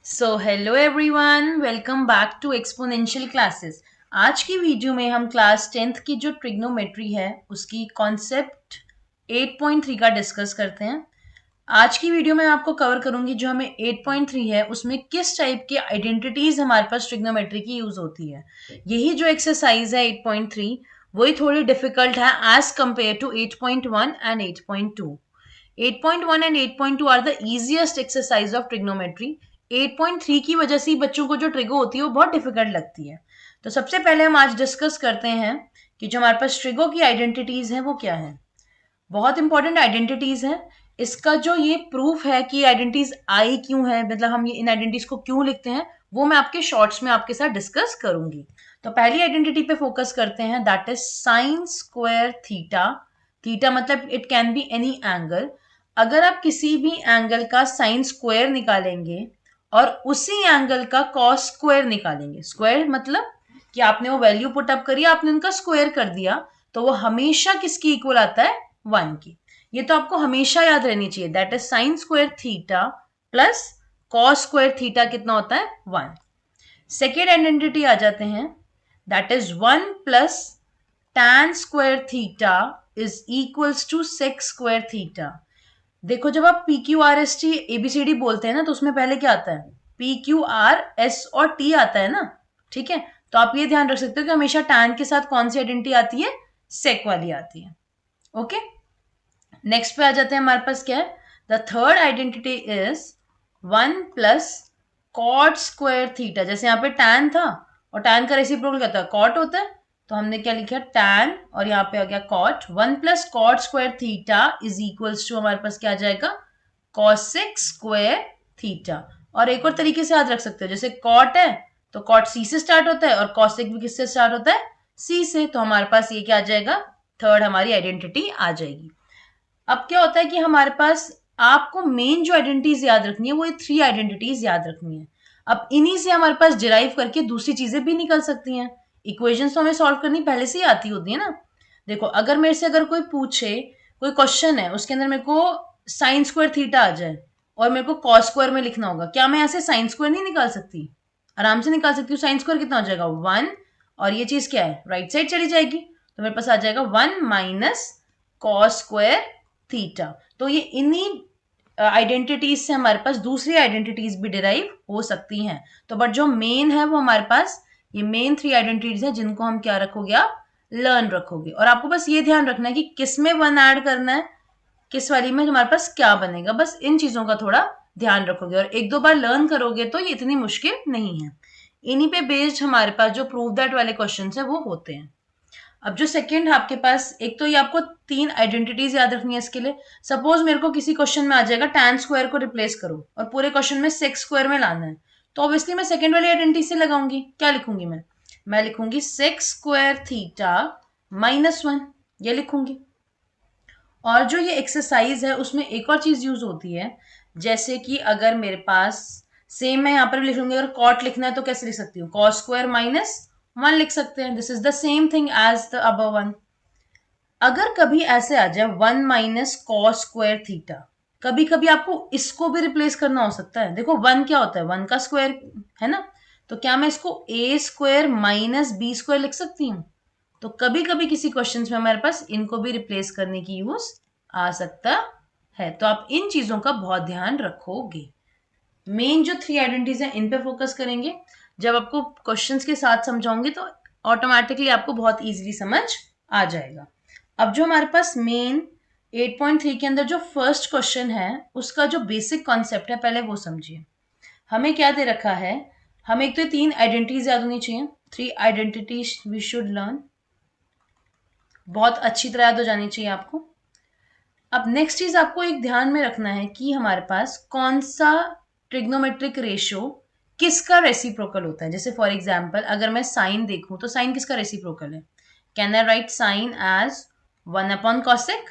So hello everyone, welcome back to Exponential classes. आज की video में हम क्लास 10th की जो ट्रिग्नोमेट्री है उसकी कॉन्सेप्ट 8.3 का डिस्कस करते हैं। आज की वीडियो में आपको कवर करूंगी जो हमें 8.3 है उसमें किस टाइप के आइडेंटिटीज हमारे पास ट्रिग्नोमेट्री की यूज होती है। यही जो एक्सरसाइज है 8.3 वही थोड़ी डिफिकल्ट है as compare to 8.1 and 8.2। 8.1 and 8.2 are the easiest exercise of trigonometry. 8.3 की वजह से बच्चों को जो ट्रिगो होती है वो बहुत डिफिकल्ट लगती है। तो सबसे पहले हम आज डिस्कस करते हैं कि जो हमारे पास ट्रिगो की आइडेंटिटीज है वो क्या है। बहुत इंपॉर्टेंट आइडेंटिटीज है। इसका जो ये प्रूफ है कि आइडेंटिटीज आई क्यों है, मतलब हम ये इन आइडेंटिटीज को क्यों लिखते हैं, वो मैं आपके शॉर्ट्स में आपके साथ डिस्कस करूंगी। तो पहली आइडेंटिटी पे फोकस करते हैं, that is sine square theta. Theta मतलब it can be any angle. अगर आप किसी भी एंगल का साइन स्क्वायर निकालेंगे और उसी एंगल का कॉस स्क्वायर निकालेंगे, स्क्वायर मतलब कि आपने वो वैल्यू पुट अप करी, आपने उनका स्क्वायर कर दिया, तो वो हमेशा किसकी इक्वल आता है, 1 की। ये तो आपको हमेशा याद रहनी चाहिए, that is sine square theta plus cos square theta कितना होता है, 1। सेकेंड आइडेंटिटी आ जाते हैं, that is 1 plus tan square theta is equals to sec square theta. देखो जब आप P Q R S T A B C D बोलते हैं ना, तो उसमें पहले क्या आता है, पी क्यू आर एस और टी आता है ना, ठीक है। तो आप ये ध्यान रख सकते हो कि हमेशा tan के साथ कौन सी आइडेंटिटी आती है, सेक वाली आती है। ओके, नेक्स्ट पे आ जाते हैं, हमारे पास क्या है, the third identity is 1 plus cot square theta. जैसे यहाँ पे tan था और tan का रेसिप्रोकल क्या था, कॉट होता है, तो हमने क्या लिखा, tan और यहाँ पे आ गया cot. 1 plus cot square theta is equals to हमारे पास क्या आ जाएगा, कॉसेक स्क्वायर थीटा। और एक और तरीके से याद रख सकते हो, जैसे कॉट है तो कॉट सी से स्टार्ट होता है और कॉसेक भी किससे स्टार्ट होता है, सी से। तो हमारे पास ये क्या आ जाएगा, थर्ड हमारी आइडेंटिटी आ जाएगी। अब क्या होता है कि हमारे पास आपको मेन जो आइडेंटिटीज याद रखनी है वो ये 3 आइडेंटिटीज याद रखनी है। अब इन्हीं से हमारे पास डिराइव करके दूसरी चीजें भी निकल सकती हैं। इक्वेशंस तो हमें सॉल्व करनी पहले से ही आती होती है ना। देखो अगर मेरे से अगर कोई पूछे, कोई क्वेश्चन है उसके अंदर मेरे को साइन स्क्वायर थीटा आ जाए और मेरे को कॉस स्क्वायर में लिखना होगा, क्या मैं यहाँ से साइन स्क्वायर नहीं निकाल सकती, आराम से निकाल सकती हूँ। साइन स्क्वायर कितना हो जाएगा, 1, और ये चीज क्या है, राइट साइड चली जाएगी, तो मेरे पास आ जाएगा 1 माइनस कॉस स्क्वायर थीटा। तो ये इन्हीं आइडेंटिटीज से हमारे पास दूसरी आइडेंटिटीज भी डिराइव हो सकती हैं। तो बट जो मेन है वो हमारे पास ये मेन 3 आइडेंटिटीज है जिनको हम क्या रखोगे, आप लर्न रखोगे। और आपको बस ये ध्यान रखना है कि किस में 1 ऐड करना है, किस वाली में हमारे पास क्या बनेगा, बस इन चीजों का थोड़ा ध्यान रखोगे और एक दो बार लर्न करोगे तो ये इतनी मुश्किल नहीं है। इन्हीं पे बेस्ड हमारे पास जो प्रूव दैट वाले क्वेश्चन है वो होते हैं। अब जो सेकंड आपके पास, एक तो ये आपको 3 आइडेंटिटीज याद रखनी है इसके लिए। सपोज मेरे को किसी क्वेश्चन में आ जाएगा tan स्क्वायर को रिप्लेस करो और पूरे क्वेश्चन में सेक स्क्वायर में लाना है, तो ऑब्वियसली मैं सेकंड वाली आइडेंटिटी से लगाऊंगी। क्या लिखूंगी मैं लिखूंगी सेक स्क्वायर थीटा -1, ये लिखूंगी। और जो ये एक्सरसाइज है उसमें एक और चीज यूज होती है, जैसे कि अगर मेरे पास सेम मैं यहाँ पर भी लिख लूंगी, अगर कॉट लिखना है तो कैसे लिख सकती हूँ, कॉस स्क्वायर -1 लिख सकते हैं। This is the same thing as the above one. अगर कभी ऐसे आ जाए 1 माइनस कॉस स्क्वायर थीटा, कभी कभी आपको इसको भी रिप्लेस करना हो सकता है। देखो 1 क्या होता है, 1 का स्क्वायर है ना, तो क्या मैं इसको ए स्क्वायर माइनस बी स्क्वायर लिख सकती हूँ। तो कभी कभी किसी क्वेश्चन में हमारे पास इनको भी रिप्लेस करने की यूज आ सकता है। तो आप इन चीजों का बहुत ध्यान रखोगे। मेन जो 3 आइडेंटिटीज हैं इन पे फोकस करेंगे। जब आपको क्वेश्चंस के साथ समझाऊंगी तो ऑटोमेटिकली आपको बहुत इजीली समझ आ जाएगा। अब जो हमारे पास मेन 8.3 के अंदर जो फर्स्ट क्वेश्चन है उसका जो बेसिक कॉन्सेप्ट है पहले वो समझिए। हमें क्या दे रखा है, हमें एक तो 3 आइडेंटिटीज याद होनी चाहिए, 3 आइडेंटिटीज वी शुड लर्न, बहुत अच्छी तरह याद हो जानी चाहिए आपको। अब नेक्स्ट चीज आपको एक ध्यान में रखना है कि हमारे पास कौन सा ट्रिग्नोमेट्रिक रेशियो किसका रेसिप्रोकल होता है। जैसे फॉर एग्जाम्पल अगर मैं साइन देखूं तो साइन किसका रेसिप्रोकल है, can I write sine as 1/cosec,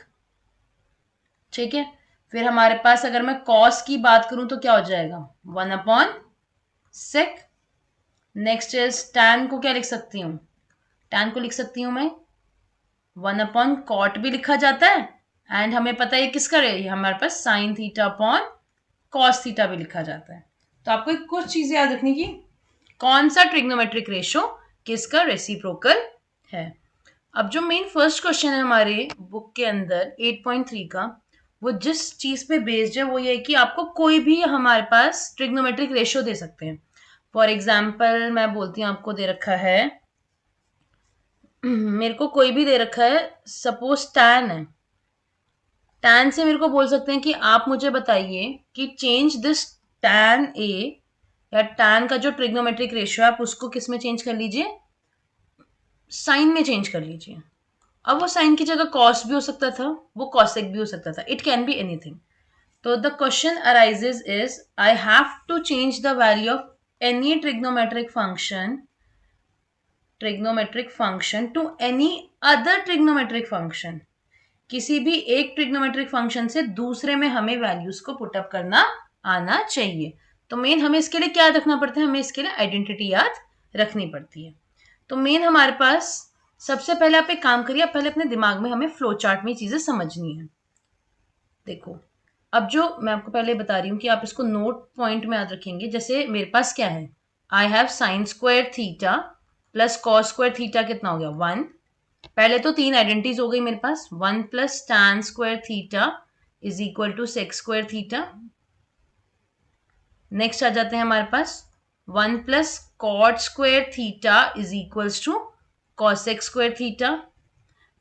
ठीक है। फिर हमारे पास अगर मैं कॉस की बात करूं तो क्या हो जाएगा, 1/sec। नेक्स्ट इज tan को क्या लिख सकती हूँ, tan को लिख सकती हूँ मैं 1/cot भी लिखा जाता है, एंड हमें पता है किसका है, हमारे पास sine theta upon cos theta भी लिखा जाता है। तो आपको कुछ चीजें याद रखनी की कौन सा ट्रिग्नोमेट्रिक रेशो किसका रेसिप्रोकल है। अब जो मेन फर्स्ट क्वेश्चन है हमारे बुक के अंदर 8.3 का, वो जिस चीज पे बेस्ड है वो ये है कि आपको कोई भी हमारे पास ट्रिग्नोमेट्रिक रेशियो दे सकते हैं। फॉर एग्जाम्पल मैं बोलती हूँ, आपको दे रखा है मेरे को कोई भी दे रखा है, सपोज टैन है। टैन से मेरे को बोल सकते हैं कि आप मुझे बताइए कि चेंज दिस टैन ए, या टैन का जो ट्रिग्नोमेट्रिक रेशियो है आप उसको किस में चेंज कर लीजिए, साइन में चेंज कर लीजिए। अब वो साइन की जगह कॉस भी हो सकता था, वो कॉसेक भी हो सकता था, इट कैन बी एनीथिंग। तो the question arises is I have to change the value of any trigonometric function to any other trigonometric function. किसी भी एक ट्रिग्नोमेट्रिक फंक्शन से दूसरे में हमें वैल्यूज को पुटअप करना आना चाहिए। तो मेन हमें इसके लिए क्या याद रखना पड़ता है, हमें इसके लिए आइडेंटिटी याद रखनी पड़ती है। तो मेन हमारे पास सबसे पहले आप एक काम करिए, आप पहले अपने दिमाग में हमें फ्लो चार्ट में चीजें समझनी है। देखो, अब जो मैं आपको पहले बता रही हूँ कि आप इसको नोट पॉइंट में याद रखेंगे। जैसे मेरे पास क्या है, I have sign square theta plus cos square theta, कितना हो गया 1। पहले तो 3 आइडेंटिटीज हो गई मेरे पास, 1 plus tan square theta is equal to sec square theta. Next आ जाते हैं हमारे पास 1 plus cot square theta is equals to cosec square theta.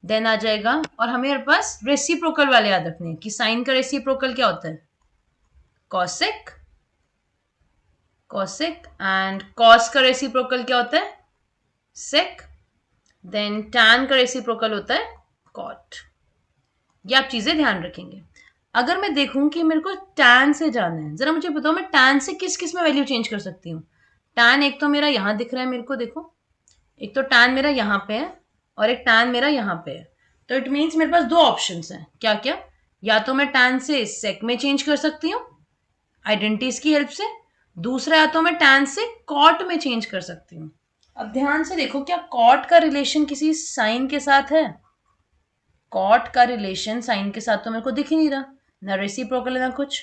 Then आ जाएगा, और हमें पास रेसिप्रोकल वाले याद रखने हैं कि साइन का रेसिप्रोकल क्या होता है, कॉसेक। कॉसेक एंड कॉस का रेसिप्रोकल क्या होता है, सेक। देन टैन का रेसिप्रोकल होता है कॉट। ये आप चीजें ध्यान रखेंगे। अगर मैं देखूं कि मेरे को टैन से जाना है, जरा मुझे बताओ मैं टैन से किस किस में वैल्यू चेंज कर सकती हूँ। टैन एक तो मेरा यहां दिख रहा है मेरे को, देखो एक तो टैन मेरा यहाँ पे है और एक टैन मेरा यहाँ पे है। तो इट मीन्स मेरे पास दो ऑप्शंस हैं, क्या क्या, या तो मैं टैन से सेक में चेंज कर सकती हूँ आइडेंटिटीज की हेल्प से, दूसरा या तो मैं टैन से कॉट में चेंज कर सकती हूँ। अब ध्यान से देखो, क्या कॉट का रिलेशन किसी साइन के साथ है, कॉट का रिलेशन साइन के साथ तो मेरे को दिख ही नहीं रहा, ना रेसिप्रोकल है ना कुछ।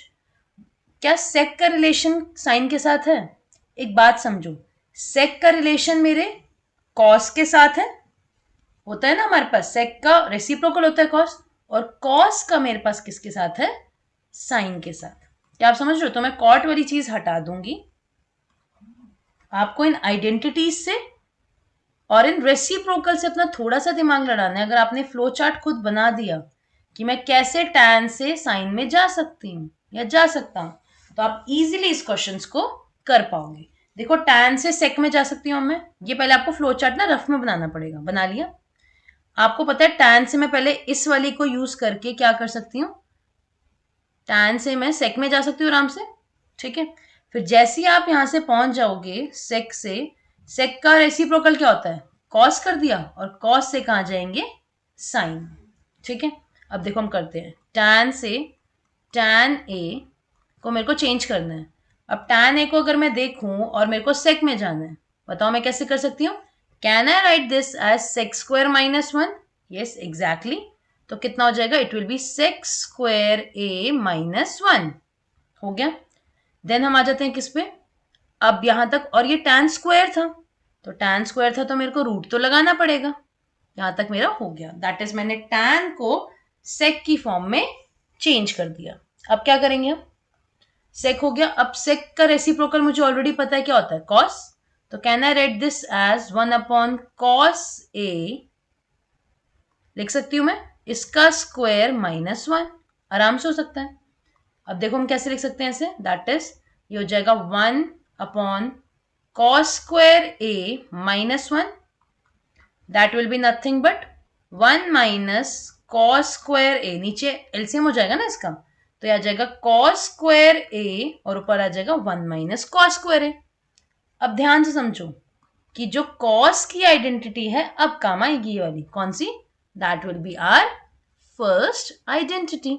क्या सेक का रिलेशन साइन के साथ है, एक बात समझो, सेक का रिलेशन मेरे कॉस के साथ है, होता है ना हमारे पास सेक का रेसिप्रोकल होता है कॉस, और कॉस का मेरे पास किसके साथ है, साइन के साथ। क्या आप समझ रहे हो, तो मैं कॉट वाली चीज हटा दूंगी, आपको इन आइडेंटिटीज से और इन रेसिप्रोकल से अपना थोड़ा सा दिमाग लड़ाना है। अगर आपने फ्लो चार्ट खुद बना दिया कि मैं कैसे टैन से साइन में जा सकती हूँ या जा सकता हूं, तो आप इजीली इस क्वेश्चन को कर पाओगे। देखो टैन से सेक में जा सकती हूँ मैं, ये पहले आपको फ्लो चार्ट ना रफ में बनाना पड़ेगा, बना लिया। आपको पता है टैन से मैं पहले इस वाली को यूज करके क्या कर सकती हूँ, टैन से मैं सेक में जा सकती हूँ आराम से, ठीक है। फिर जैसे ही आप यहां से पहुंच जाओगे सेक से, सेक का रेसिप्रोकल क्या होता है, कॉस कर दिया, और कॉस से कहाँ जाएंगे, साइन, ठीक है। अब देखो हम करते हैं, टैन से टैन ए को मेरे को चेंज करना है। अब टैन ए को अगर मैं देखूं और मेरे को सेक में जाना है, बताओ मैं कैसे कर सकती हूँ, can I write this as sec square minus 1, yes exactly. तो कितना हो जाएगा, it will be sec square A minus 1, हो गया। देन हम आ जाते हैं किस पे, अब यहां तक, और ये टैन स्क्वायर था, तो टैन स्क्वायर था तो मेरे को रूट तो लगाना पड़ेगा, यहां तक मेरा हो गया। दैट इज मैंने टैन को सेक की फॉर्म में चेंज कर दिया। अब क्या करेंगे, अब सेक हो गया। अब सेक का रेसिप्रोकल मुझे ऑलरेडी पता है क्या होता है, कॉस। तो can I write this as 1 upon cos A, लिख सकती हूं मैं, इसका स्क्वायर माइनस 1, आराम से हो सकता है। अब देखो हम कैसे लिख सकते हैं इसे, दैट इज ये हो जाएगा 1 upon cos square A minus 1, that will be nothing but 1 minus cos square A, नीचे एलसीएम हो जाएगा ना इसका, तो आ जाएगा कॉस स्क्वायर ए और ऊपर आ जाएगा 1 माइनस कॉस स्क्वायर ए। अब ध्यान से समझो कि जो कॉस की आइडेंटिटी है अब काम आएगी ये वाली, कौन सी, that will be our first identity.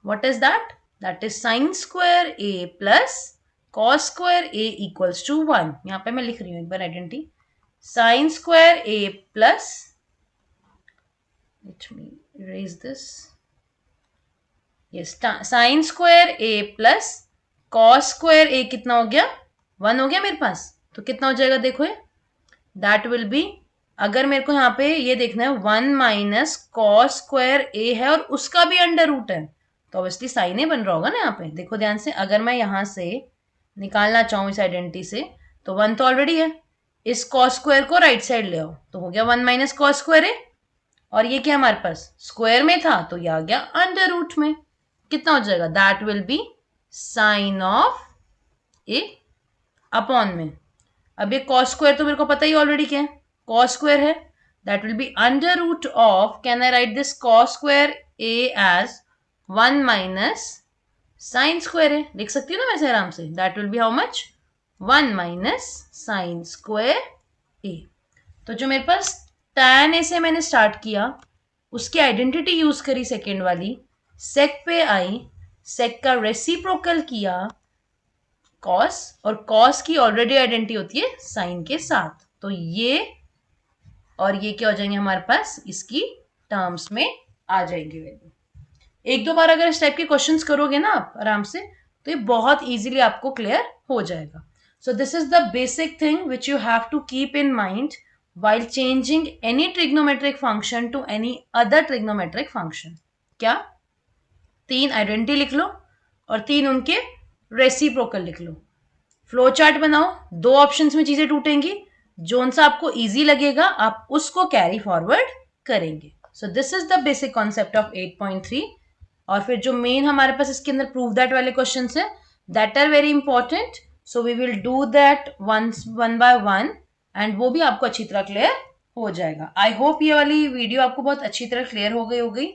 What is that, that is sine square A plus cos square A equals to 1। यहां पे मैं लिख रही हूं एक बार identity, sine square A plus, let me erase this, yes, sin square a plus cos square A कितना हो गया, 1 हो गया मेरे पास। तो कितना हो जाएगा देखो ये, दैट विल बी, अगर मेरे को यहाँ पे ये देखना है 1 माइनस कॉस स्क्वायर ए है और उसका भी अंडर रूट है, तो ऑब्वियसली साइन ए बन रहा होगा ना यहाँ पे। देखो ध्यान से, अगर मैं यहाँ से निकालना चाहूँ इस आइडेंटिटी से, तो 1 तो ऑलरेडी है, इस कॉस स्क्वायर को राइट साइड ले आओ तो हो गया 1 माइनस कॉस स्क्वायर ए, और ये क्या हमारे पास स्क्वायर में था तो ये आ गया अंडर रूट में। कितना हो जाएगा, that will be sine of A upon में, अब ये कॉस स्क्वायर तो मेरे को पता ही ऑलरेडी क्या है, कॉस स्क्वायर है, that will be under root of, can I write this cos square A as 1 minus sine square है, लिख सकती हूँ ना वैसे आराम से, that will be how much, 1 minus sine square A. तो जो मेरे पास tan ए से मैंने स्टार्ट किया, उसकी आइडेंटिटी यूज करी सेकेंड वाली, सेक पे आई, सेक का रेसिप्रोकल किया कॉस, और कॉस की ऑलरेडी आइडेंटिटी होती है साइन के साथ, तो ये और ये क्या हो जाएंगे हमारे पास, इसकी टर्म्स में आ जाएंगे वैल्यू। एक दो बार अगर इस टाइप के क्वेश्चंस करोगे ना आप आराम से, तो ये बहुत इजीली आपको क्लियर हो जाएगा। So this is the basic thing which you have to keep in mind while changing any trigonometric function to any other trigonometric function। क्या, 3 आइडेंटिटी लिख लो और 3 उनके रेसिप्रोकल लिख लो, फ्लो चार्ट बनाओ, 2 ऑप्शंस में चीजें टूटेंगी, जोन सा आपको इजी लगेगा आप उसको कैरी फॉरवर्ड करेंगे। So this is the basic concept of 8.3। और फिर जो मेन हमारे पास इसके अंदर प्रूव दैट वाले क्वेश्चन है, that are very important, so we will do that one by one, and वो भी आपको अच्छी तरह क्लियर हो जाएगा। आई होप ये वाली वीडियो आपको बहुत अच्छी तरह क्लियर हो गई।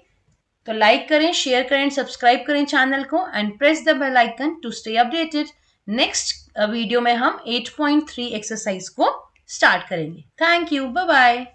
तो लाइक करें, शेयर करें, सब्सक्राइब करें चैनल को, and press the bell icon to stay updated. Next video में हम 8.3 एक्सरसाइज को स्टार्ट करेंगे। Thank you, bye bye.